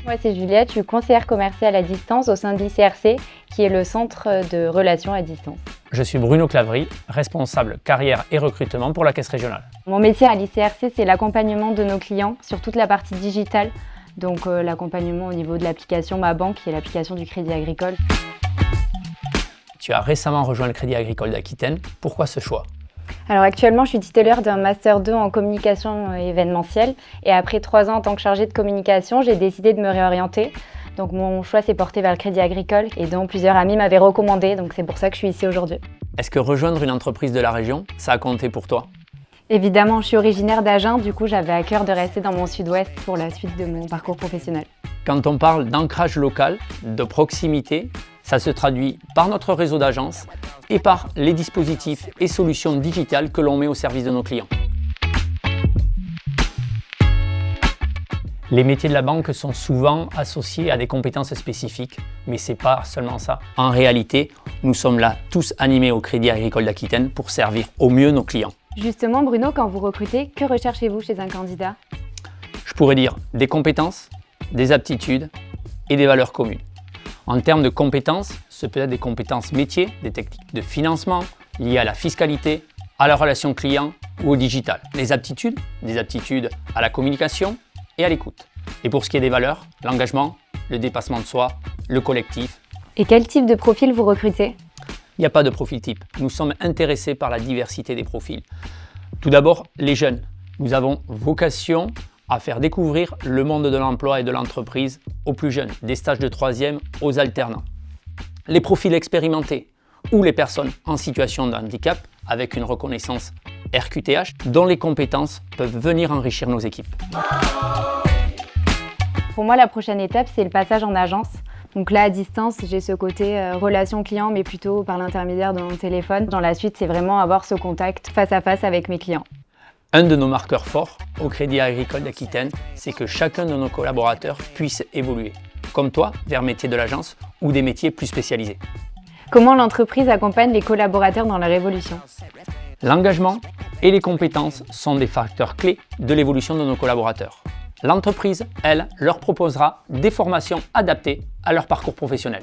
Moi, c'est Juliette, je suis conseillère commerciale à distance au sein de l'ICRC, qui est le centre de relations à distance. Je suis Bruno Clavry, responsable carrière et recrutement pour la Caisse régionale. Mon métier à l'ICRC, c'est l'accompagnement de nos clients sur toute la partie digitale, donc l'accompagnement au niveau de l'application Ma Banque, qui est l'application du Crédit Agricole. Tu as récemment rejoint le Crédit Agricole d'Aquitaine. Pourquoi ce choix ? Alors actuellement, je suis titulaire d'un Master 2 en communication événementielle et après 3 ans en tant que chargée de communication, j'ai décidé de me réorienter. Donc mon choix s'est porté vers le Crédit Agricole et dont plusieurs amis m'avaient recommandé, donc c'est pour ça que je suis ici aujourd'hui. Est-ce que rejoindre une entreprise de la région, ça a compté pour toi ? Évidemment, je suis originaire d'Agen, du coup j'avais à cœur de rester dans mon sud-ouest pour la suite de mon parcours professionnel. Quand on parle d'ancrage local, de proximité, ça se traduit par notre réseau d'agences et par les dispositifs et solutions digitales que l'on met au service de nos clients. Les métiers de la banque sont souvent associés à des compétences spécifiques, mais ce n'est pas seulement ça. En réalité, nous sommes là tous animés au Crédit Agricole d'Aquitaine pour servir au mieux nos clients. Justement, Bruno, quand vous recrutez, que recherchez-vous chez un candidat ? Je pourrais dire des compétences, des aptitudes et des valeurs communes. En termes de compétences, ce peut être des compétences métiers, des techniques de financement liées à la fiscalité, à la relation client ou au digital. Des aptitudes à la communication et à l'écoute. Et pour ce qui est des valeurs, l'engagement, le dépassement de soi, le collectif. Et quel type de profil vous recrutez ? Il n'y a pas de profil type. Nous sommes intéressés par la diversité des profils. Tout d'abord, les jeunes. Nous avons vocation à faire découvrir le monde de l'emploi et de l'entreprise aux plus jeunes, des stages de 3e aux alternants. Les profils expérimentés ou les personnes en situation de handicap avec une reconnaissance RQTH dont les compétences peuvent venir enrichir nos équipes. Pour moi, la prochaine étape, c'est le passage en agence. Donc là, à distance, j'ai ce côté relation client, mais plutôt par l'intermédiaire de mon téléphone. Dans la suite, c'est vraiment avoir ce contact face à face avec mes clients. Un de nos marqueurs forts au Crédit Agricole d'Aquitaine, c'est que chacun de nos collaborateurs puisse évoluer, comme toi, vers métiers de l'agence ou des métiers plus spécialisés. Comment l'entreprise accompagne les collaborateurs dans leur évolution ? L'engagement et les compétences sont des facteurs clés de l'évolution de nos collaborateurs. L'entreprise, elle, leur proposera des formations adaptées à leur parcours professionnel.